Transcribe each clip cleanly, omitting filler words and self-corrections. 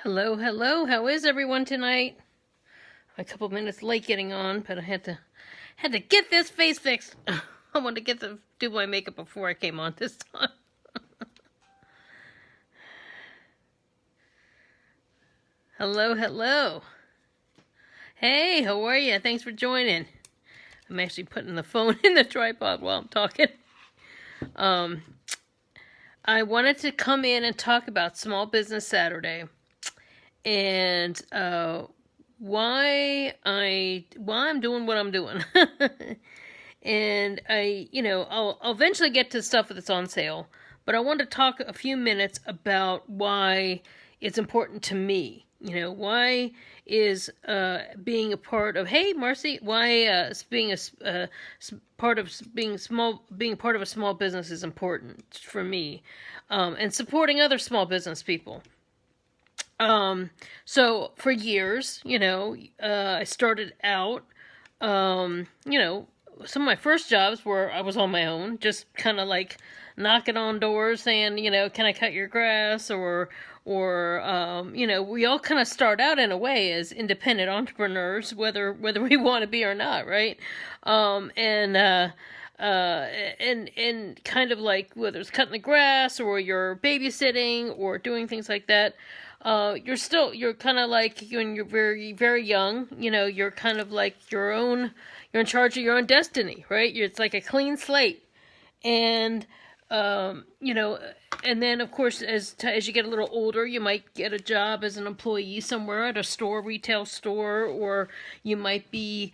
Hello, hello. How is everyone tonight? I'm a couple minutes late getting on, but I had to get this face fixed. I wanted to do my makeup before I came on this time. Hello, hello. Hey, how are you? Thanks for joining. I'm actually putting the phone in the tripod while I'm talking. I wanted to come in and talk about Small Business Saturday and why I'm doing what I'm doing. And I'll eventually get to stuff that's on sale, but I want to talk a few minutes about why it's important to me. Why is being a part of, hey Marcy, why being part of a small business is important for me, and supporting other small business people. So for years, I started out, some of my first jobs were I was on my own, just kind of like knocking on doors saying, can I cut your grass? Or we all kind of start out in a way as independent entrepreneurs, whether we want to be or not, right? And kind of like whether it's cutting the grass or you're babysitting or doing things like that. You're kind of like when you're very, very young, you're kind of like you're in charge of your own destiny, right? It's like a clean slate. And, and then of course, as you get a little older, you might get a job as an employee somewhere at a store, retail store, or you might have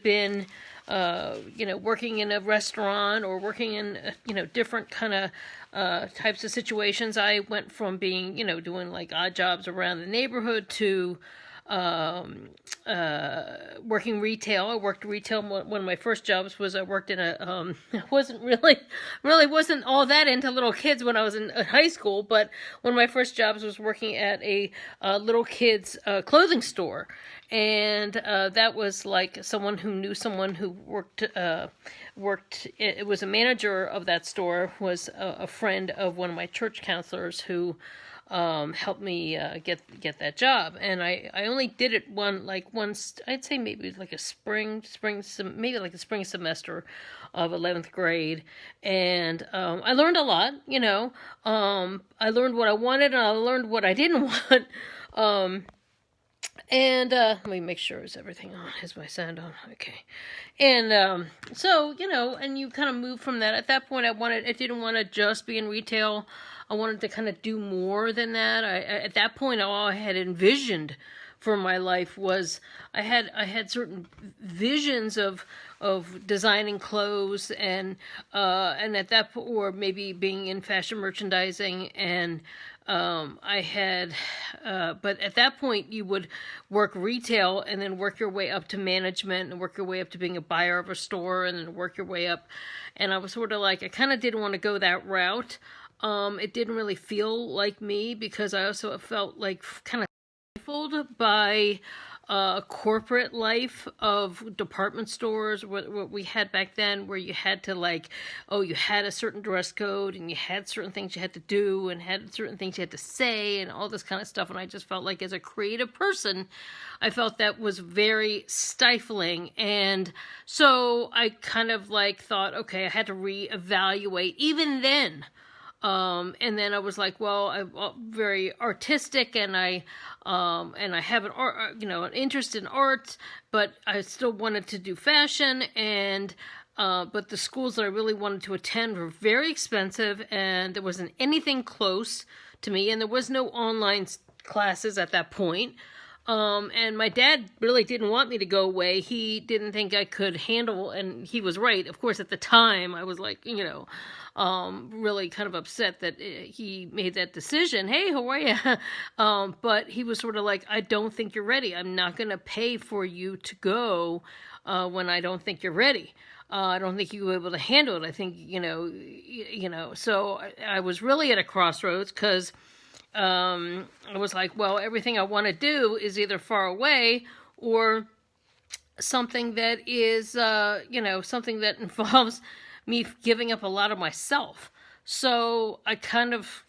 been, working in a restaurant or working in, different kind of, types of situations. I went from being, doing like odd jobs around the neighborhood to working retail. I worked retail. One of my first jobs was I worked in I wasn't really wasn't all that into little kids when I was in high school, but one of my first jobs was working at a little kids clothing store. And that was like someone who knew someone who worked. It was a manager of that store. Was a friend of one of my church counselors who helped me get that job. And I only did it once. I'd say maybe like a spring semester of 11th grade. And I learned a lot. I learned what I wanted and I learned what I didn't want. And let me make sure is everything on. Is my sound on? Okay. And so and you kind of move from that. At that point, I didn't want to just be in retail. I wanted to kind of do more than that. At that point, all I had envisioned for my life was I had certain visions of designing clothes and at that point, or maybe being in fashion merchandising. And I had, but at that point you would work retail and then work your way up to management and work your way up to being a buyer of a store and then work your way up. And I was sort of like, I kind of didn't want to go that route. It didn't really feel like me because I also felt like kind of stifled by corporate life of department stores, what we had back then, where you had to you had a certain dress code and you had certain things you had to do and had certain things you had to say and all this kind of stuff. And I just felt like as a creative person, I felt that was very stifling. And so I kind of thought, okay, I had to reevaluate even then. And then I was like, well, I'm very artistic and I have an interest in art, but I still wanted to do fashion but the schools that I really wanted to attend were very expensive and there wasn't anything close to me and there was no online classes at that point. And my dad really didn't want me to go away. He didn't think I could handle, and he was right. Of course, at the time, I was really kind of upset that he made that decision. Hey, how are you? But he was sort of like, I don't think you're ready. I'm not going to pay for you to go when I don't think you're ready. I don't think you'll be able to handle it. I think, so I was really at a crossroads because I was like, well, everything I want to do is either far away or something that is, something that involves me giving up a lot of myself. So I kind of,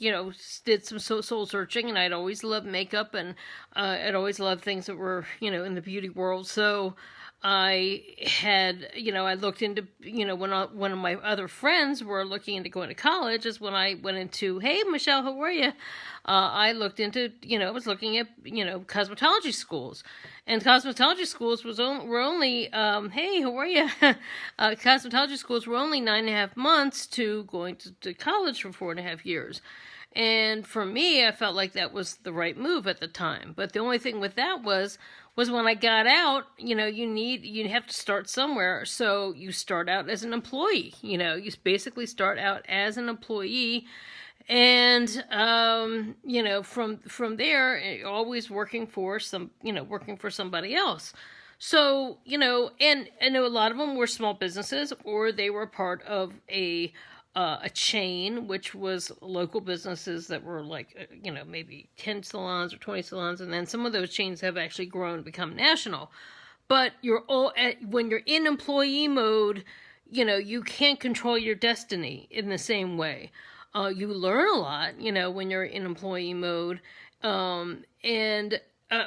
did some soul searching, and I'd always loved makeup, and I'd always loved things that were, in the beauty world. So I had, I looked into, when one of my other friends were looking into going to college, is when I went into, hey, Michelle, how are you? I looked into, I was looking at, cosmetology schools. And cosmetology schools were only, hey, how are you? Cosmetology schools were only 9.5 months to going to college for 4.5 years. And for me, I felt like that was the right move at the time. But the only thing with that was when I got out, you have to start somewhere. So you start out as an employee, you basically start out as an employee. And, from there, always working for somebody else. So, and I know a lot of them were small businesses, or they were part of a chain, which was local businesses that were like, maybe 10 salons or 20 salons. And then some of those chains have actually grown and become national. But when you're in employee mode, you can't control your destiny in the same way. You learn a lot, when you're in employee mode. And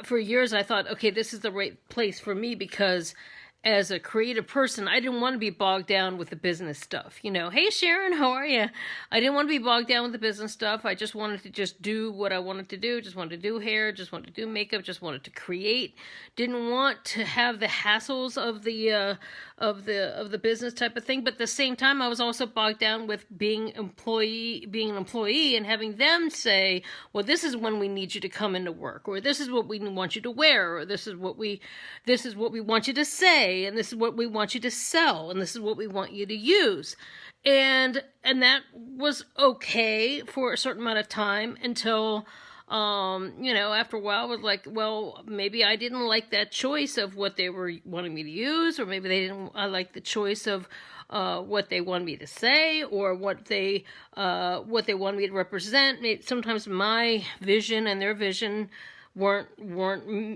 for years I thought, okay, this is the right place for me, because as a creative person, I didn't want to be bogged down with the business stuff. Hey Sharon, how are you? I didn't want to be bogged down with the business stuff. I just wanted to just do what I wanted to do. Just wanted to do hair, just wanted to do makeup, just wanted to create. Didn't want to have the hassles of the business type of thing. But at the same time, I was also bogged down with being an employee and having them say, well, this is when we need you to come into work, or this is what we want you to wear, or this is what we want you to say, and this is what we want you to sell, and this is what we want you to use. And that was okay for a certain amount of time until, after a while, I was like, well, maybe I didn't like that choice of what they were wanting me to use, or maybe I like the choice of what they wanted me to say, or what they wanted me to represent. Sometimes my vision and their vision weren't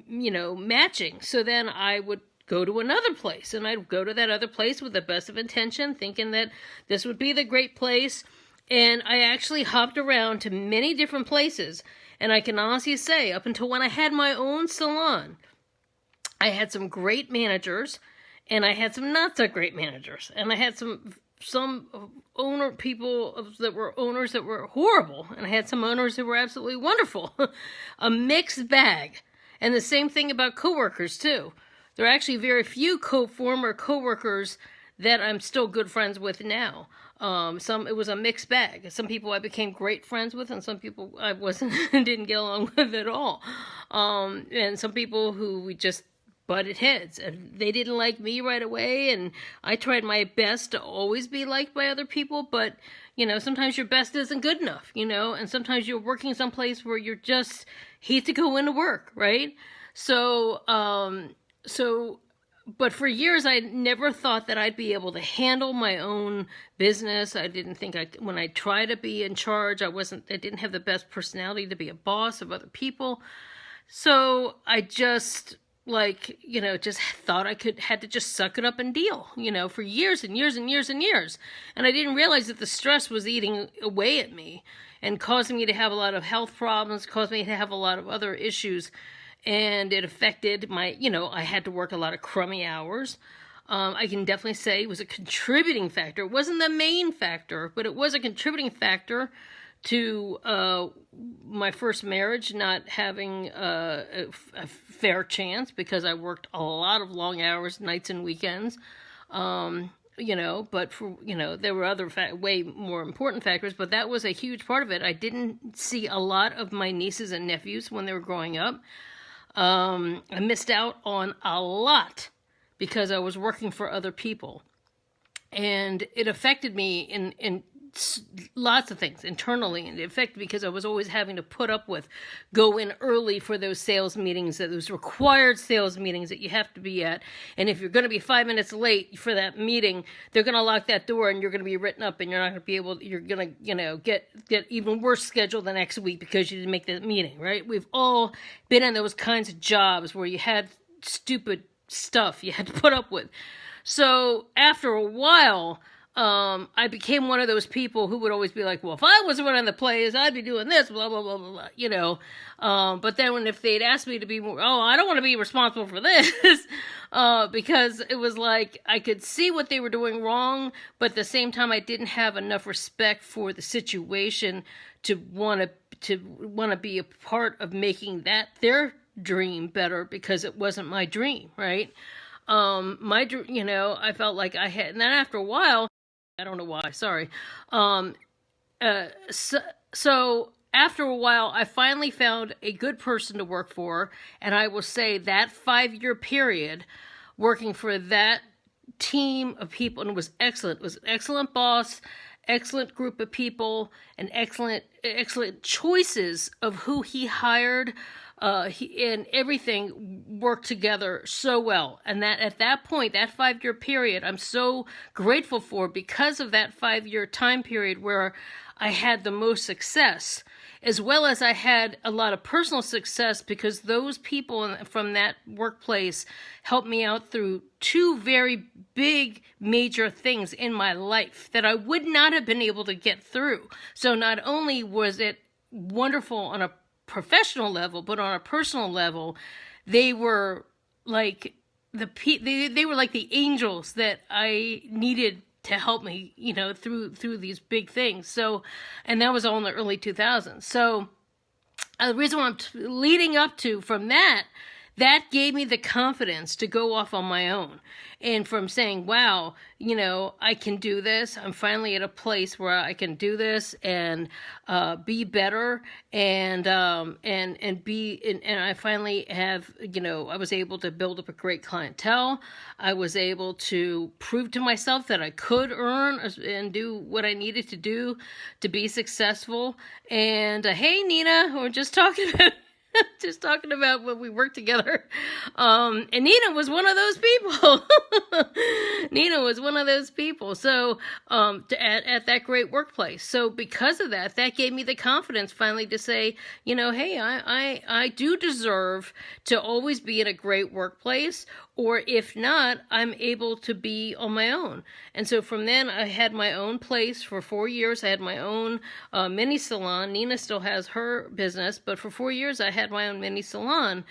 matching. So then I would go to another place, and I'd go to that other place with the best of intention, thinking that this would be the great place. And I actually hopped around to many different places. And I can honestly say, up until when I had my own salon, I had some great managers, and I had some not so great managers, and I had some people that were owners that were horrible, and I had some owners that were absolutely wonderful. A mixed bag. And the same thing about coworkers too. There are actually very few former coworkers that I'm still good friends with now. It was a mixed bag. Some people I became great friends with, and some people I didn't get along with at all. And some people who we just butted heads, and they didn't like me right away, and I tried my best to always be liked by other people, but sometimes your best isn't good enough, and sometimes you're working someplace where you just hate to go into work, right? But for years, I never thought that I'd be able to handle my own business. I didn't think when I tried to be in charge, I didn't have the best personality to be a boss of other people. So I just just thought I had to just suck it up and deal, for years and years and years and years. And I didn't realize that the stress was eating away at me and causing me to have a lot of health problems, caused me to have a lot of other issues. And it affected I had to work a lot of crummy hours. I can definitely say it was a contributing factor. It wasn't the main factor, but it was a contributing factor to my first marriage not having a fair chance, because I worked a lot of long hours, nights and weekends. But there were other way more important factors, but that was a huge part of it. I didn't see a lot of my nieces and nephews when they were growing up. I missed out on a lot because I was working for other people, and it affected me in lots of things internally, and it affected me because I was always having to go in early for those sales meetings, those required sales meetings that you have to be at. And if you're going to be 5 minutes late for that meeting, they're going to lock that door, and you're going to be written up, and you're not going to be able. You're going to get even worse schedule the next week because you didn't make that meeting, right? We've all been in those kinds of jobs where you had stupid stuff you had to put up with. So after a while, I became one of those people who would always be like, well, if I was running the plays, I'd be doing this, blah, blah, blah, blah, blah, you know. But then if they'd asked me to be more, oh, I don't want to be responsible for this, because it was like, I could see what they were doing wrong, but at the same time, I didn't have enough respect for the situation to want to be a part of making that their dream better, because it wasn't my dream, right? You know, I felt like I had, and then after a while, I don't know why, sorry. So after a while, I finally found a good person to work for, and I will say that 5-year period working for that team of people, and it was excellent. It was an excellent boss, excellent group of people, and excellent choices of who he hired. And everything worked together so well. And that at that point, that 5-year period, I'm so grateful for, because of that 5-year time period where I had the most success, as well as I had a lot of personal success, because those people from that workplace helped me out through 2 very big major things in my life that I would not have been able to get through. So not only was it wonderful on a professional level, but on a personal level, they were like they were like the angels that I needed to help me, you know, through these big things. So, and that was all in the early 2000s. So the reason why I'm leading up to from that gave me the confidence to go off on my own. And from saying, wow, you know, I can do this. I'm finally at a place where I can do this and be better, and I finally have, you know, I was able to build up a great clientele. I was able to prove to myself that I could earn and do what I needed to do to be successful. And hey, Nina, we're just talking about when we worked together. And Nina was one of those people. Nina was one of those people. So, at that great workplace. So because of that gave me the confidence finally to say, you know, hey, I do deserve to always be in a great workplace, or if not, I'm able to be on my own. And so from then, I had my own place for 4 years. I had my own mini salon. Nina still has her business, but for 4 years, I had my own mini salon.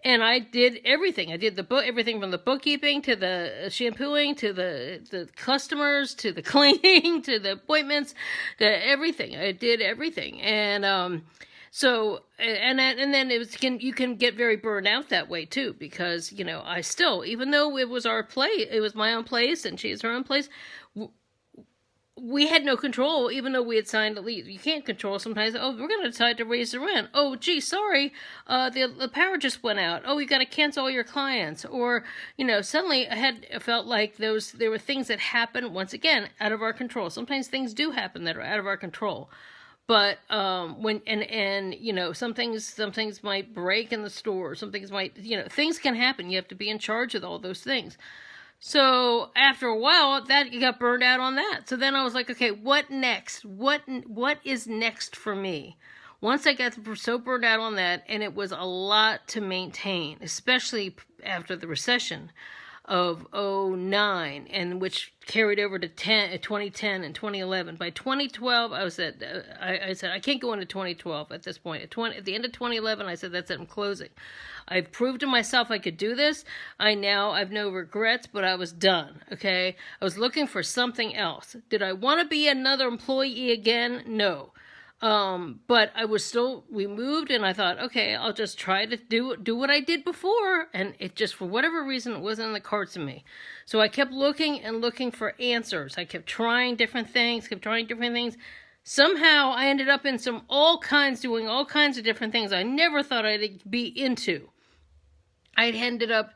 And I did everything. I did everything from the bookkeeping to the shampooing to the customers to the cleaning to the appointments to everything. I did everything. And so, and then you can get very burned out that way too, because, you know, I still, even though it was it was my own place and she has her own place, we had no control, even though we had signed a lease. You can't control sometimes. Oh, we're going to decide to raise the rent. Oh, gee, sorry, the power just went out. Oh, you got to cancel all your clients. Or, you know, suddenly I felt like there were things that happened, once again, out of our control. Sometimes things do happen that are out of our control. But when you know, some things might break in the store, some things might, you know, things can happen. You have to be in charge of all those things. So after a while, that you got burned out on that. So then I was like, okay, what next? What is next for me? Once I got so burned out on that, and it was a lot to maintain, especially after the recession of 2009, and which carried over to 2010 and 2011. By 2012, I said I can't go into 2012 at this point. At the end of 2011, I said, that's it, I'm closing. I proved to myself I could do this. I've no regrets, but I was done, okay? I was looking for something else. Did I want to be another employee again? No. But we moved, and I thought, okay, I'll just try to do what I did before. And it just, for whatever reason, it wasn't in the cards to me. So I kept looking and looking for answers. I kept trying different things. Somehow I ended up in doing all kinds of different things I never thought I'd be into. I ended up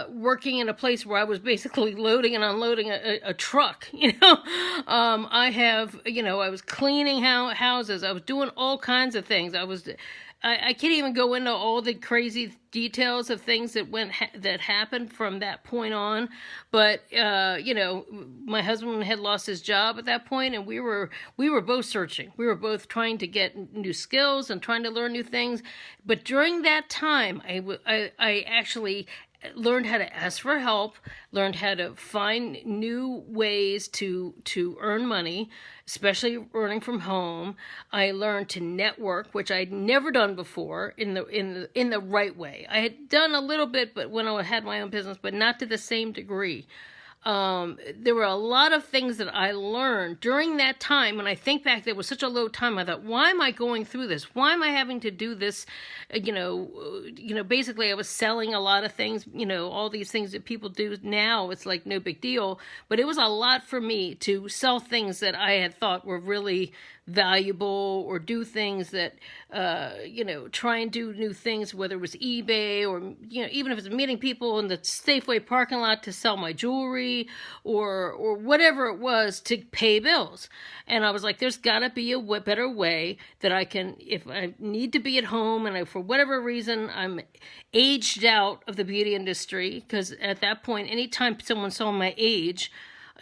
working in a place where I was basically loading and unloading a truck, you know. I was cleaning houses. I was doing all kinds of things. I can't even go into all the crazy details of things that happened from that point on. But, you know, my husband had lost his job at that point, and we were both searching. We were both trying to get new skills and trying to learn new things. But during that time, I actually learned how to ask for help, learned how to find new ways to earn money, especially earning from home. I learned to network, which I'd never done before in the right way. I had done a little bit, but when I had my own business, but not to the same degree. There were a lot of things that I learned during that time. When I think back, there was such a low time. I thought, why am I going through this? Why am I having to do this? Basically I was selling a lot of things, all these things that people do now. It's like no big deal, but it was a lot for me to sell things that I had thought were really valuable, or do things that, try and do new things, whether it was eBay or, even if it's meeting people in the Safeway parking lot to sell my jewelry or whatever it was to pay bills. And I was like, there's gotta be a better way that I can, if I need to be at home and for whatever reason, I'm aged out of the beauty industry, because at that point, anytime someone saw my age,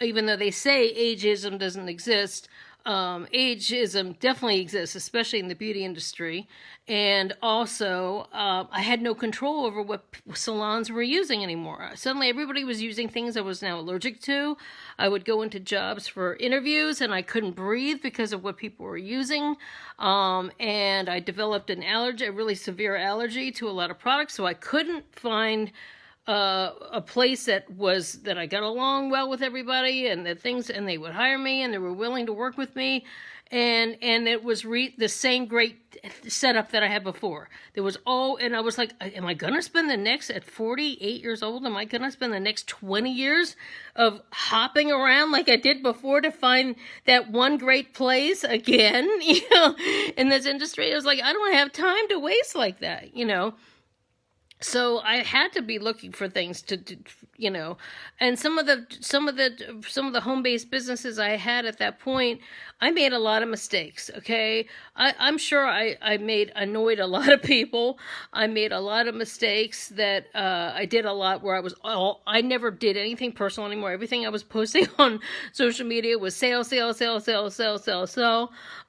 even though they say ageism doesn't exist, ageism definitely exists, especially in the beauty industry. And also, I had no control over what salons were using anymore. Suddenly, everybody was using things I was now allergic to. I would go into jobs for interviews, and I couldn't breathe because of what people were using. And I developed a really severe allergy to a lot of products, so I couldn't find a place that I got along well with everybody, and and they would hire me, and they were willing to work with me, and it was the same great setup that I had before. And I was like, am I gonna spend at 48 years old, am I gonna spend the next 20 years of hopping around like I did before to find that one great place again, in this industry? I was like, I don't have time to waste like that, So I had to be looking for things to and some of the home-based businesses I had at that point, I made a lot of mistakes. Okay, I'm sure I annoyed a lot of people. I made a lot of mistakes that I did a lot where I never did anything personal anymore. Everything I was posting on social media was sell.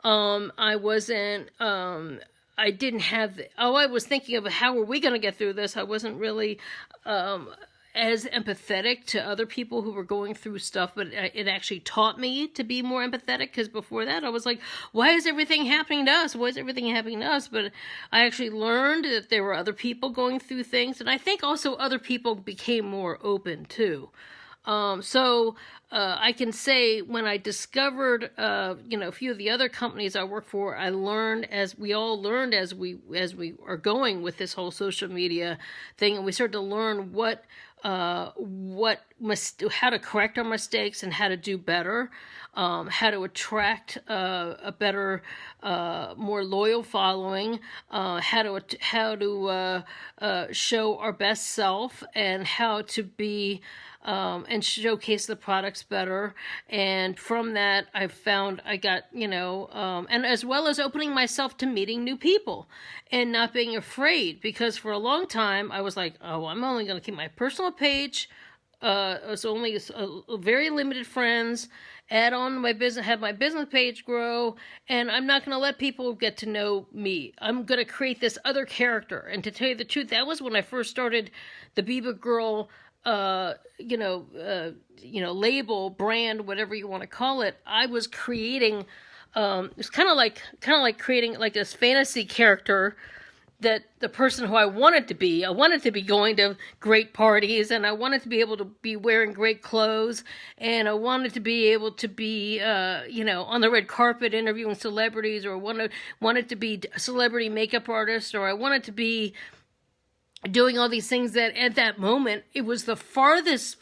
I wasn't. I didn't have, I was thinking of how are we going to get through this. I wasn't really as empathetic to other people who were going through stuff, but it actually taught me to be more empathetic, because before that I was like, why is everything happening to us? Why is everything happening to us? But I actually learned that there were other people going through things, and I think also other people became more open too. I can say when I discovered, a few of the other companies I work for, I learned, as we all learned as we are going with this whole social media thing, and we started to learn how to correct our mistakes and how to do better, how to attract a better, more loyal following, how to show our best self, and how to be and showcase the products better. And from that, I found I got, and as well as opening myself to meeting new people and not being afraid, because for a long time I was like, oh, I'm only going to keep my personal page. It's only a very limited friends, add on my business, have my business page grow, and I'm not going to let people get to know me. I'm going to create this other character. And to tell you the truth, that was when I first started the BibaGirrrl label, brand, whatever you want to call it. I was creating, it's kind of like creating like this fantasy character that the person who I wanted to be going to great parties, and I wanted to be able to be wearing great clothes, and I wanted to be able to be, on the red carpet interviewing celebrities, or wanted to be a celebrity makeup artist, or I wanted to be doing all these things that at that moment it was the farthest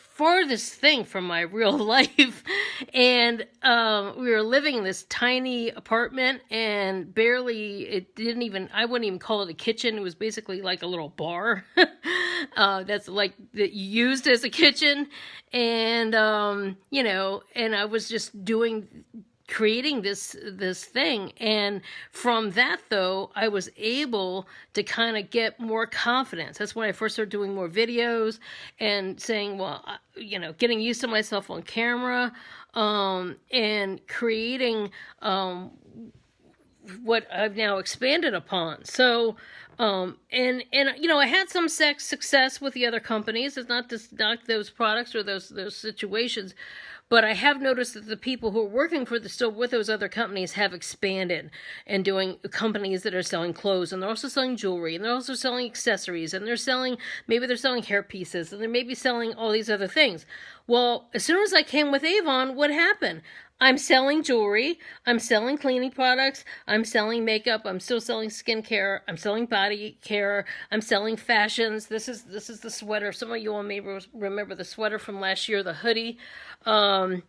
thing from my real life. And we were living in this tiny apartment, and I wouldn't even call it a kitchen. It was basically like a little bar that's like that you used as a kitchen. And and I was just creating this thing. And from that, though, I was able to kind of get more confidence. That's when I first started doing more videos and saying, well, getting used to myself on camera, and creating what I've now expanded upon. So, and I had some success with the other companies. It's not those products or those situations, but I have noticed that the people who are working still with those other companies have expanded and doing companies that are selling clothes, and they're also selling jewelry, and they're also selling accessories, and maybe they're selling hair pieces, and they may be selling all these other things. Well, as soon as I came with Avon, what happened? I'm selling jewelry, I'm selling cleaning products, I'm selling makeup, I'm still selling skincare, I'm selling body care, I'm selling fashions. This is the sweater. Some of you all may remember the sweater from last year, the hoodie. And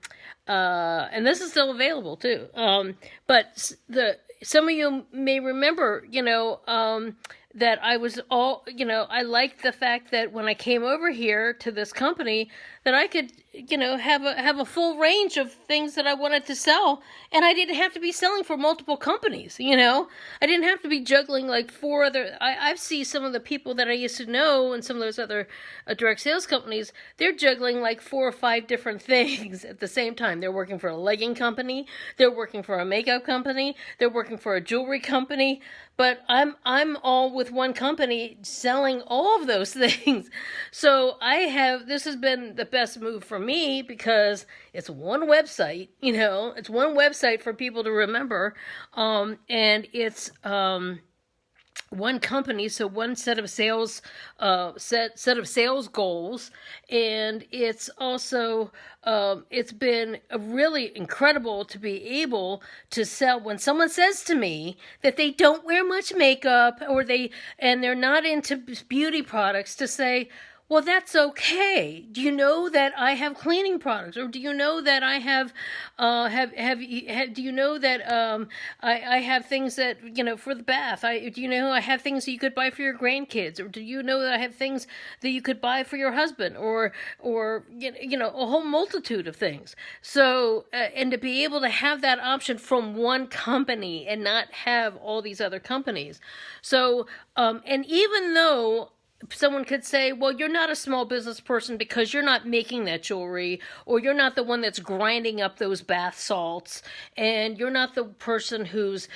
this is still available too. But some of you may remember, that I was I liked the fact that when I came over here to this company, that I could, have a full range of things that I wanted to sell, and I didn't have to be selling for multiple companies, I didn't have to be juggling like four other, I've seen some of the people that I used to know and some of those other direct sales companies, they're juggling like 4 or 5 different things at the same time. They're working for a legging company, they're working for a makeup company, they're working for a jewelry company, but I'm all with one company selling all of those things. So this has been the best move for me because it's one website, it's one website for people to remember. And it's, one company, so one set of sales, set of sales goals, and it's also it's been really incredible to be able to sell. When someone says to me that they don't wear much makeup and they're not into beauty products, to say, well, that's okay. Do you know that I have cleaning products, or do you know that I have, do you know that I have things that for the bath? Do you know I have things that you could buy for your grandkids, or do you know that I have things that you could buy for your husband, or a whole multitude of things. So and to be able to have that option from one company and not have all these other companies. So and even though someone could say, well, you're not a small business person because you're not making that jewelry, or you're not the one that's grinding up those bath salts, and you're not the person who's,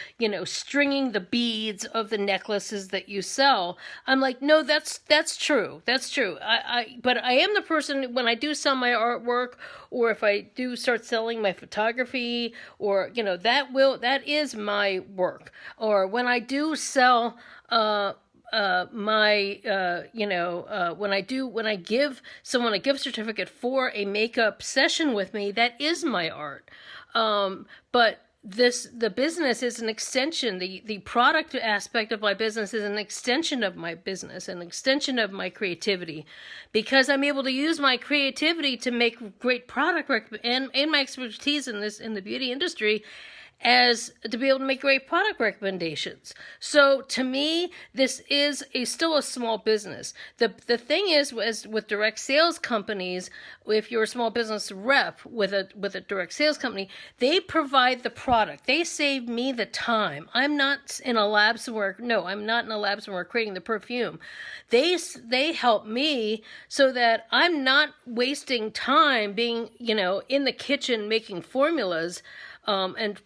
stringing the beads of the necklaces that you sell. I'm like, no, that's true. That's true. But I am the person, when I do sell my artwork, or if I do start selling my photography, or, that is my work. Or when I do sell, when I give someone a gift certificate for a makeup session with me, that is my art. But the business is an extension. The product aspect of my business is an extension of my business, an extension of my creativity, because I'm able to use my creativity to make great product and my expertise in the beauty industry, as to be able to make great product recommendations. So to me, this is still a small business. The thing is, as with direct sales companies, if you're a small business rep with a direct sales company, they provide the product. They save me the time. I'm not in a lab somewhere. No, I'm not in a lab somewhere creating the perfume. They help me so that I'm not wasting time being, in the kitchen making formulas, and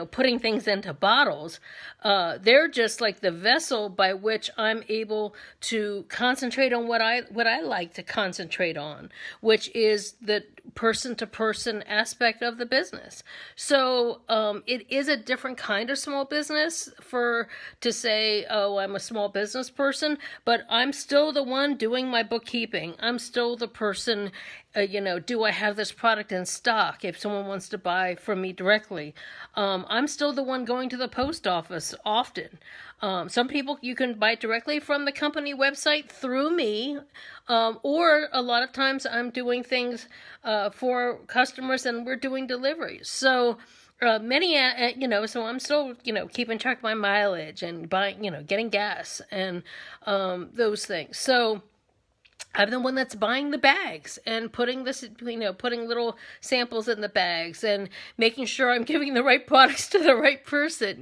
putting things into bottles. They're just like the vessel by which I'm able to concentrate on what I like to concentrate on, which is the person-to-person aspect of the business. So it is a different kind of small business to say, oh, I'm a small business person, but I'm still the one doing my bookkeeping. I'm still the person, do I have this product in stock if someone wants to buy from me directly? I'm still the one going to the post office often. Some people you can buy directly from the company website through me, or a lot of times I'm doing things for customers and we're doing deliveries. So so I'm still, keeping track of my mileage and buying, getting gas and those things. So I'm the one that's buying the bags and putting this, putting little samples in the bags and making sure I'm giving the right products to the right person.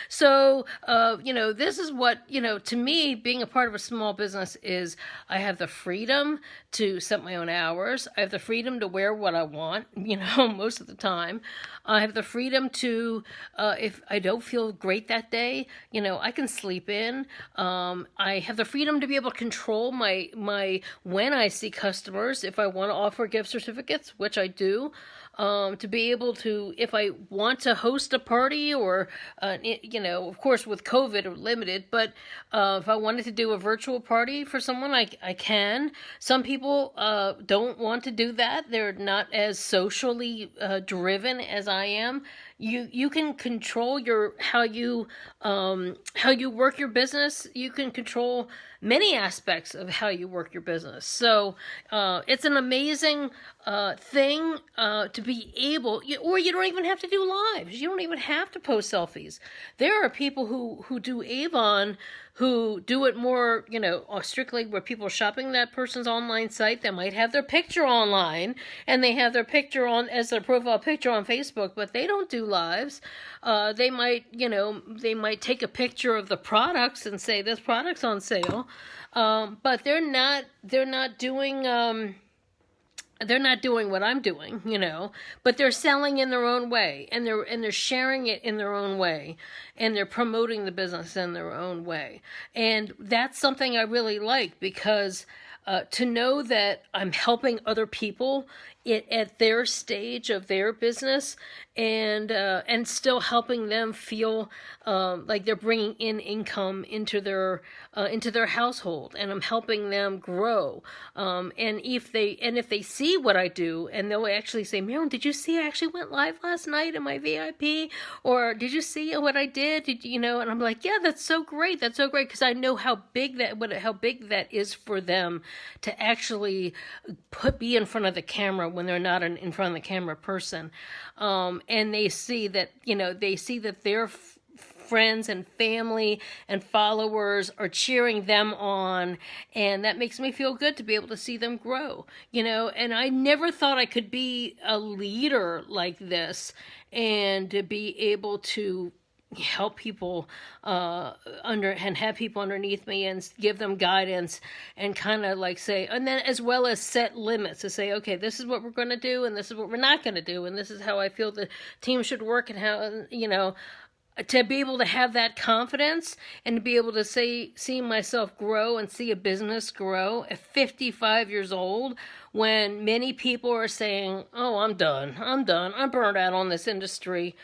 So, this is what, to me, being a part of a small business is I have the freedom to set my own hours. I have the freedom to wear what I want, most of the time. I have the freedom to, if I don't feel great that day, I can sleep in. I have the freedom to be able to control my when I see customers, if I want to offer gift certificates, which I do, to be able to, if I want to host a party or, of course with COVID limited, but if I wanted to do a virtual party for someone, I can. Some people don't want to do that. They're not as socially driven as I am. You can control how you work your business. You can control many aspects of how you work your business. So it's an amazing thing to be able, or you don't even have to do lives. You don't even have to post selfies. There are people who do Avon who do it more, strictly where people are shopping that person's online site. They might have their picture online and they have their picture on as their profile picture on Facebook, but they don't do lives. They might take a picture of the products and say this product's on sale. But they're not doing what I'm doing, but they're selling in their own way, and they're sharing it in their own way, and they're promoting the business in their own way. And that's something I really like, because to know that I'm helping other people at their stage of their business, and still helping them feel like they're bringing in income into their household, and I'm helping them grow. And if they see what I do, and they'll actually say, "Marilyn, did you see I actually went live last night in my VIP? Or did you see what I did? And I'm like, "Yeah, that's so great. That's so great," because I know how big that is for them to actually be in front of the camera when they're not an in front of the camera person. And they see that, their friends and family and followers are cheering them on, and that makes me feel good to be able to see them grow, and I never thought I could be a leader like this and to be able to help people and have people underneath me and give them guidance, and kind of like say, and then as well as set limits to say, okay, this is what we're going to do, and this is what we're not going to do, and this is how I feel the team should work, and how, to be able to have that confidence and to be able to see myself grow and see a business grow at 55 years old, when many people are saying, "Oh, I'm done, I'm burned out on this industry,"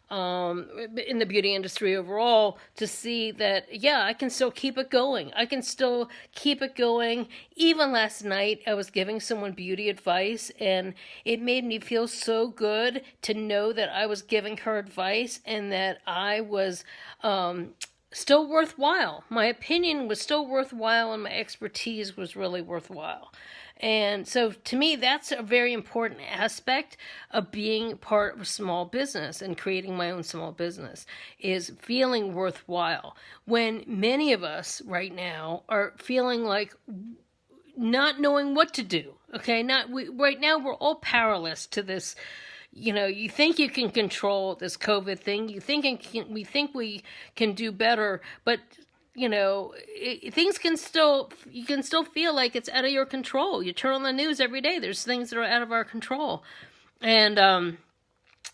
in the beauty industry overall, to see that, yeah, I can still keep it going. Even last night, I was giving someone beauty advice, and it made me feel so good to know that I was giving her advice, and that I was still worthwhile. My opinion was still worthwhile, and my expertise was really worthwhile. And so to me, that's a very important aspect of being part of a small business and creating my own small business, is feeling worthwhile. When many of us right now are feeling like not knowing what to do, okay? Right now we're all powerless to this. You think you can control this COVID thing. We think we can do better, but things you can still feel like it's out of your control. You turn on the news every day, there's things that are out of our control. And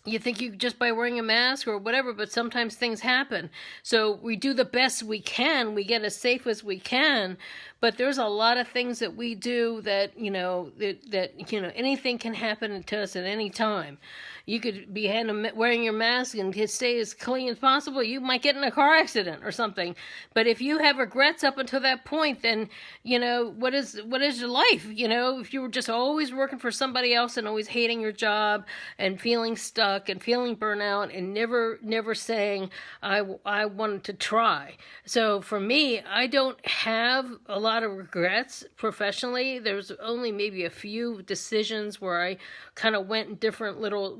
you think you just by wearing a mask or whatever, but sometimes things happen. So we do the best we can. We get as safe as we can, but there's a lot of things that we do that, anything can happen to us at any time. You could be wearing your mask and stay as clean as possible. You might get in a car accident or something. But if you have regrets up until that point, then, what is your life? If you were just always working for somebody else and always hating your job and feeling stuck and feeling burnout and never saying, I wanted to try. So for me, I don't have a lot of regrets professionally. There's only maybe a few decisions where I kind of went in different little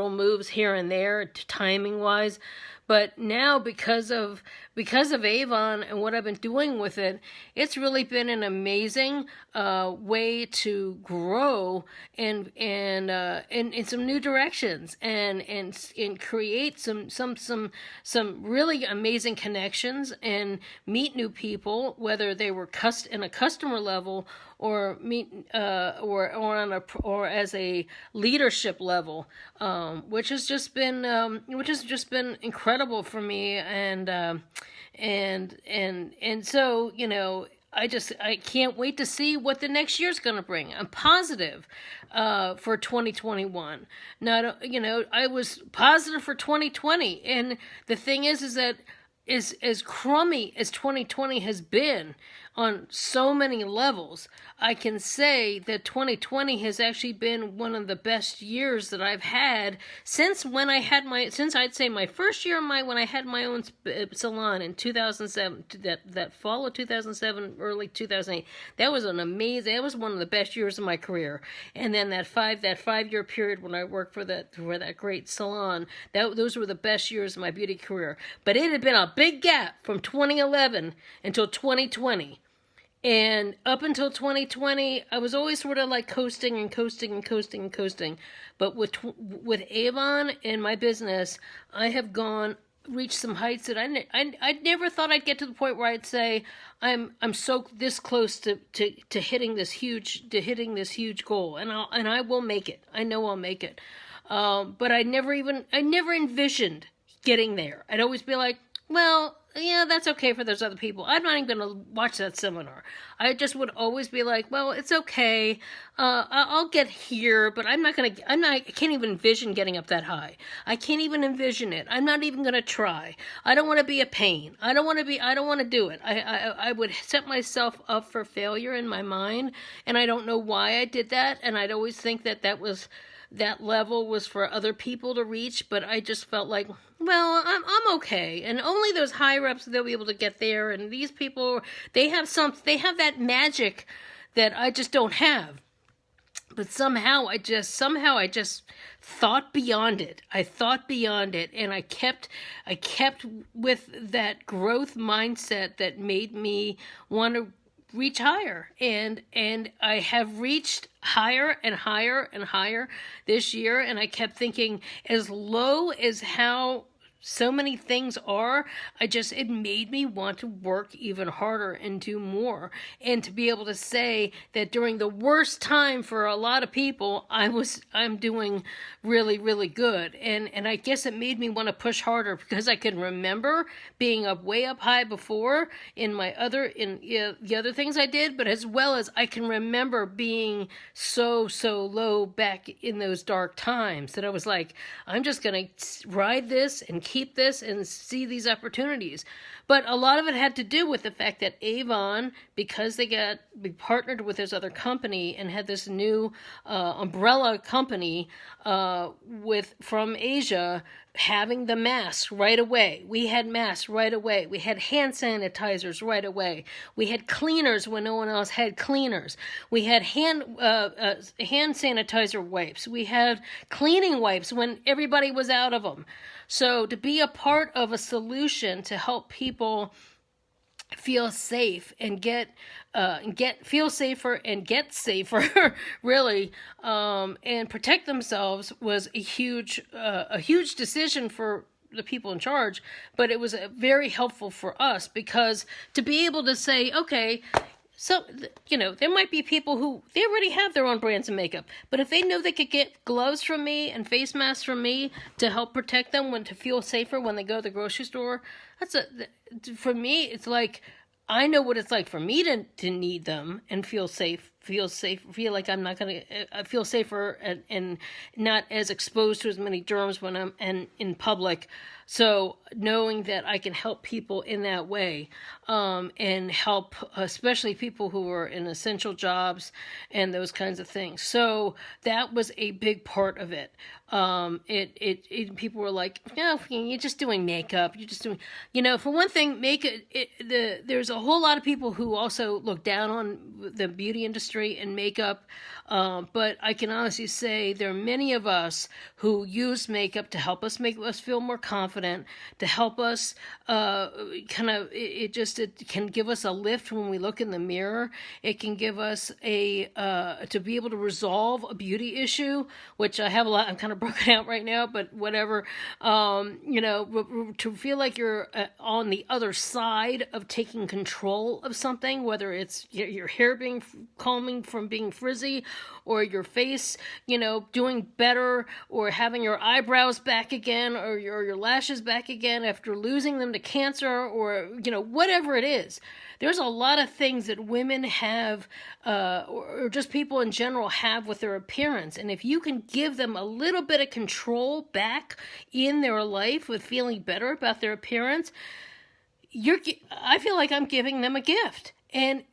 moves here and there, timing wise. But now, because of Avon and what I've been doing with it, it's really been an amazing way to grow in some new directions and create some really amazing connections and meet new people, whether they were in a customer level or meet or as a leadership level, which has just been incredible for me, and so I can't wait to see what the next year's going to bring. I'm positive for 2021. Not I was positive for 2020, and the thing is that as crummy as 2020 has been on so many levels, I can say that 2020 has actually been one of the best years that I've had since I'd say my first year when I had my own salon in 2007, that fall of 2007, early 2008. That was one of the best years of my career. And then that 5-year period when I worked for that great salon, those were the best years of my beauty career. But it had been a big gap from 2011 until 2020. And up until 2020, I was always sort of like coasting. But with Avon and my business, I have reached some heights that I never thought I'd get to the point where I'd say I'm so this close to hitting this huge goal, and I will make it. I know I'll make it. But I never envisioned getting there. I'd always be like, well, yeah, that's okay for those other people. I'm not even going to watch that seminar. I just would always be like, well, it's okay. I'll get here, but I can't even envision getting up that high. I can't even envision it. I'm not even going to try. I don't want to be a pain. I don't want to do it. I would set myself up for failure in my mind, and I don't know why I did that. And I'd always think that level was for other people to reach, but I just felt like, well, I'm okay, and only those higher ups, they'll be able to get there, and these people, they have that magic that I just don't have. But somehow I just thought beyond it. I thought beyond it, and I kept with that growth mindset that made me want to reach higher, and I have reached higher and higher and higher this year, and I kept thinking, as low as how so many things are, it made me want to work even harder and do more, and to be able to say that during the worst time for a lot of people, I'm doing really, really good, and I guess it made me want to push harder, because I can remember being way up high before in the other things I did, but as well as I can remember being so low back in those dark times that I was like, I'm just gonna ride this and keep this and see these opportunities. But a lot of it had to do with the fact that Avon, because we partnered with this other company and had this new umbrella company from Asia, having the masks right away. We had masks right away. We had hand sanitizers right away. We had cleaners when no one else had cleaners. We had hand sanitizer wipes. We had cleaning wipes when everybody was out of them. So to be a part of a solution to help people feel safe and feel safer and get safer, really, and protect themselves was a huge decision for the people in charge, but it was very helpful for us, because to be able to say, okay, so, there might be people who, they already have their own brands of makeup, but if they know they could get gloves from me and face masks from me to help protect them, to feel safer when they go to the grocery store, for me, it's like, I know what it's like for me to need them and feel safe, feel like I'm not going to feel safer and not as exposed to as many germs when I'm in public. So knowing that I can help people in that way, and help especially people who are in essential jobs and those kinds of things. So that was a big part of it. People were like, no, you're just doing makeup. You're just doing, for one thing, there's a whole lot of people who also look down on the beauty industry industry and makeup, but I can honestly say there are many of us who use makeup to help us make us feel more confident, to help us it can give us a lift when we look in the mirror. It can give us to be able to resolve a beauty issue, which I have a lot. I'm kind of broken out right now, but whatever. To feel like you're on the other side of taking control of something, whether it's your hair being calming from being frizzy, or your face, doing better, or having your eyebrows back again, or your lashes back again after losing them to cancer, or whatever it is. There's a lot of things that women have, or just people in general have with their appearance. And if you can give them a little bit of control back in their life with feeling better about their appearance, I feel like I'm giving them a gift. And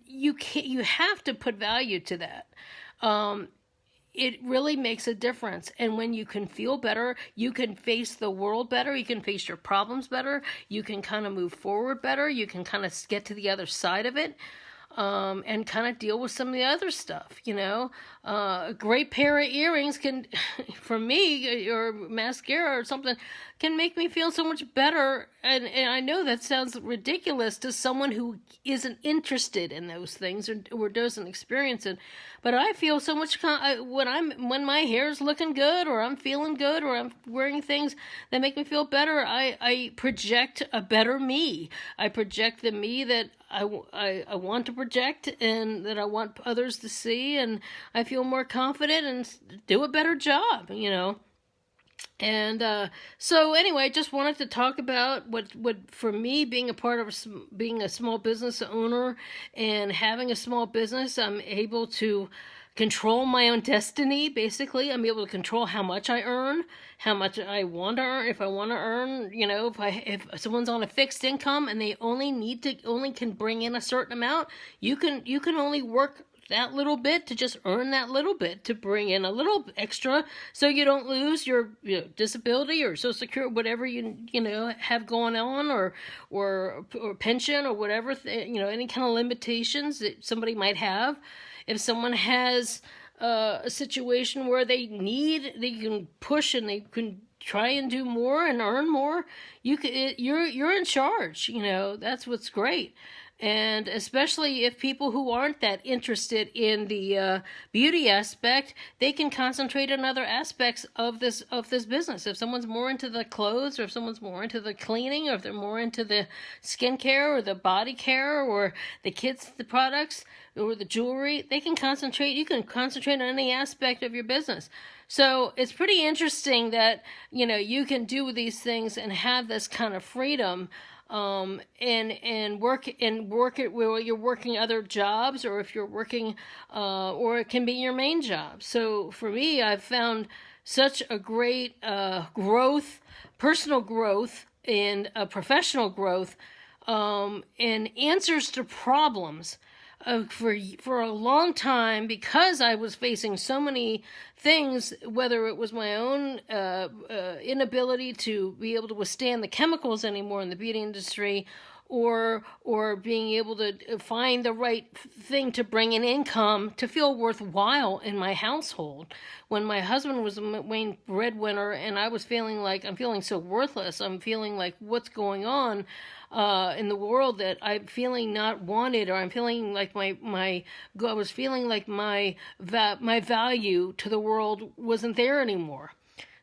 you have to put value to that. It really makes a difference. And when you can feel better, you can face the world better, you can face your problems better, you can kind of move forward better, you can kind of get to the other side of it, and kind of deal with some of the other stuff, A great pair of earrings can, for me, or mascara or something, can make me feel so much better. And I know that sounds ridiculous to someone who isn't interested in those things or doesn't experience it. But I feel so much when my hair's looking good, or I'm feeling good, or I'm wearing things that make me feel better. I project a better me. I project the me that I want to project and that I want others to see, and I feel more confident and do a better job, And so anyway, I just wanted to talk about what for me, being a part of being a small business owner and having a small business, I'm able to control my own destiny. Basically, I'm able to control how much I earn, how much I want to earn. If I want to earn, if someone's on a fixed income and they only can bring in a certain amount, you can only work that little bit to just earn that little bit to bring in a little extra, so you don't lose your disability or Social Security, whatever you have going on, or pension, or whatever any kind of limitations that somebody might have. If someone has a situation where they can push and they can try and do more and earn more, you're in charge. That's what's great. And especially if people who aren't that interested in the beauty aspect, they can concentrate on other aspects of this business. If someone's more into the clothes, or if someone's more into the cleaning, or if they're more into the skincare or the body care or the kids, the products, or the jewelry, they can concentrate. You can concentrate on any aspect of your business. So it's pretty interesting that you can do these things and have this kind of freedom. And work it where you're working other jobs, or if you're working, or it can be your main job. So for me, I've found such a great growth, personal growth, and professional growth, and answers to problems. For a long time, because I was facing so many things, whether it was my own inability to be able to withstand the chemicals anymore in the beauty industry, or being able to find the right thing to bring in income to feel worthwhile in my household. When my husband was the main breadwinner and I was feeling like I'm feeling so worthless, I'm feeling like what's going on in the world, that I'm feeling not wanted, or I'm feeling like I was feeling like my value to the world wasn't there anymore.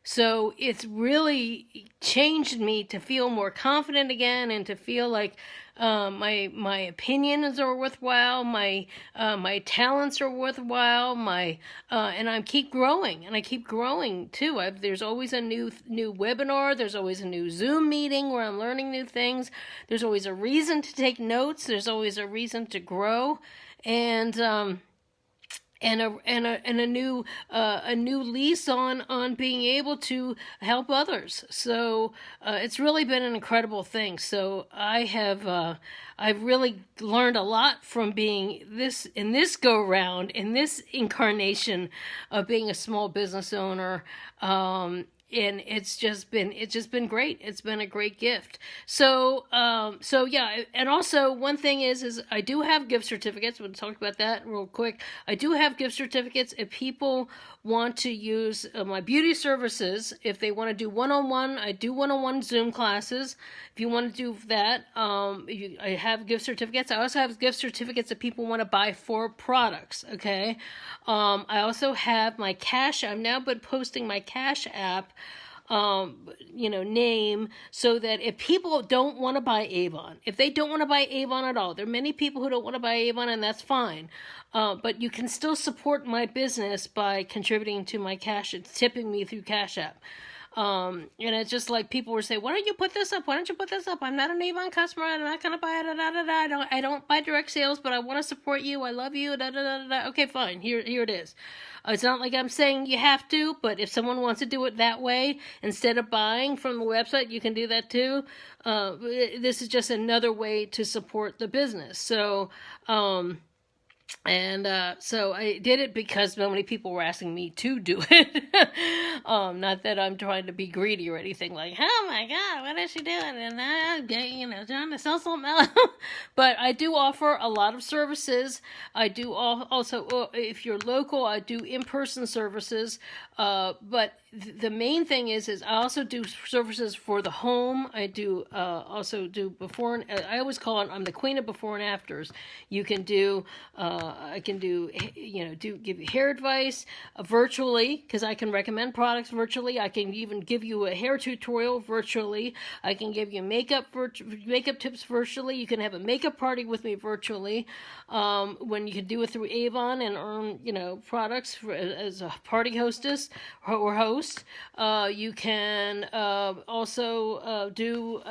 So it's really changed me to feel more confident again, and to feel like my opinions are worthwhile, my talents are worthwhile, and I keep growing, and I keep growing too. There's always a new webinar. There's always a new Zoom meeting where I'm learning new things. There's always a reason to take notes. There's always a reason to grow, and a new lease on being able to help others. So it's really been an incredible thing. So I've really learned a lot from being in this go round, in this incarnation of being a small business owner. and it's just been great. It's been a great gift. So yeah, and also one thing is I do have gift certificates. We'll talk about that real quick. I do have gift certificates if people want to use my beauty services. If they want to do one-on-one, I do one-on-one Zoom classes. If you want to do that, I have gift certificates. I also have gift certificates if people want to buy 4 products. Okay. I also have my Cash. I've now been posting my Cash app name, so that if people don't want to buy Avon, if they don't want to buy Avon at all, there are many people who don't want to buy Avon, and that's fine. But you can still support my business by contributing to my Cash, tipping me through Cash App. And it's just like people were saying, why don't you put this up? Why don't you put this up? I'm not an Avon customer. I'm not going to buy it. I don't buy direct sales, but I want to support you. I love you. Okay, fine. Here it is. It's not like I'm saying you have to, but if someone wants to do it that way, instead of buying from the website, you can do that too. This is just another way to support the business. So, so I did it because so many people were asking me to do it. Not that I'm trying to be greedy or anything, like, oh my God, what is she doing? And I'm trying to sell something else. But I do offer a lot of services. I do also, if you're local, I do in-person services. But the main thing is I also do services for the home. I do also do before and I always call it, I'm the queen of before and afters. You can do I can do give you hair advice virtually, because I can recommend products virtually. I can even give you a hair tutorial virtually. I can give you makeup tips virtually. You can have a makeup party with me virtually. When you can do it through Avon and earn products as a party hostess or host. You can also do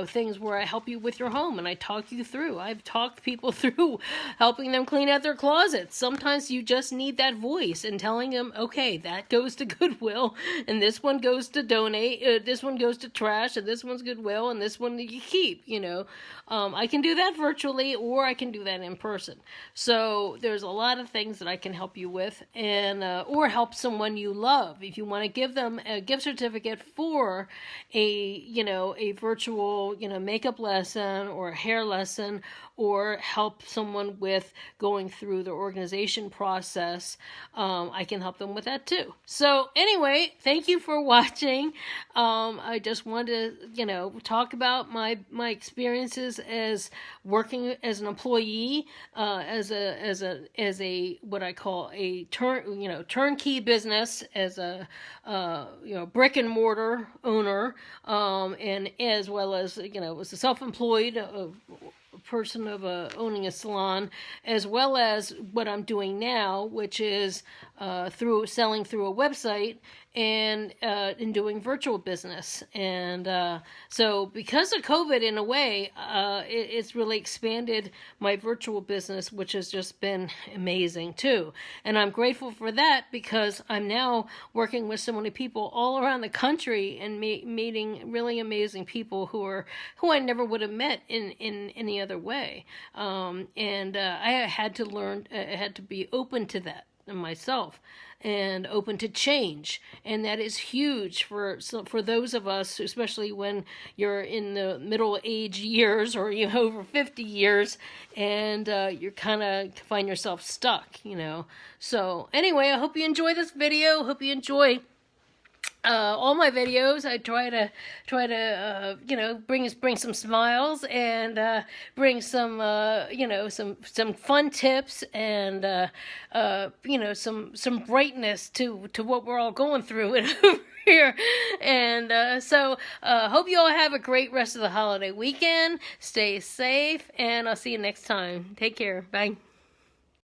things where I help you with your home and I talk you through. I've talked people through helping them clean out their closets. Sometimes you just need that voice and telling them, okay, that goes to Goodwill and this one goes to donate, this one goes to trash, and this one's Goodwill, and this one you keep, I can do that virtually, or I can do that in person. So there's a lot of things that I can help you with, and or help someone you love. If you want to give them a gift certificate for a virtual makeup lesson or a hair lesson, or help someone with going through the organization process, I can help them with that too. So anyway, thank you for watching. I just wanted to talk about my experiences as working as an employee, as a what I call a turnkey business, as a brick and mortar owner, and as well as as a self-employed person of owning a salon, as well as what I'm doing now, which is selling through a website and doing virtual business. And so because of COVID, in a way, it's really expanded my virtual business, which has just been amazing too. And I'm grateful for that, because I'm now working with so many people all around the country and meeting really amazing people who I never would have met in any other way. I had to learn, I had to be open to that myself, and open to change. And that is huge for those of us, especially when you're in the middle age years, or over 50 years, and you're kind of find yourself stuck, So anyway, I hope you enjoy this video. Hope you enjoy all my videos. I try to bring some smiles, and bring some some fun tips, and some brightness to what we're all going through over here. And so hope you all have a great rest of the holiday weekend. Stay safe, and I'll see you next time. Take care. Bye.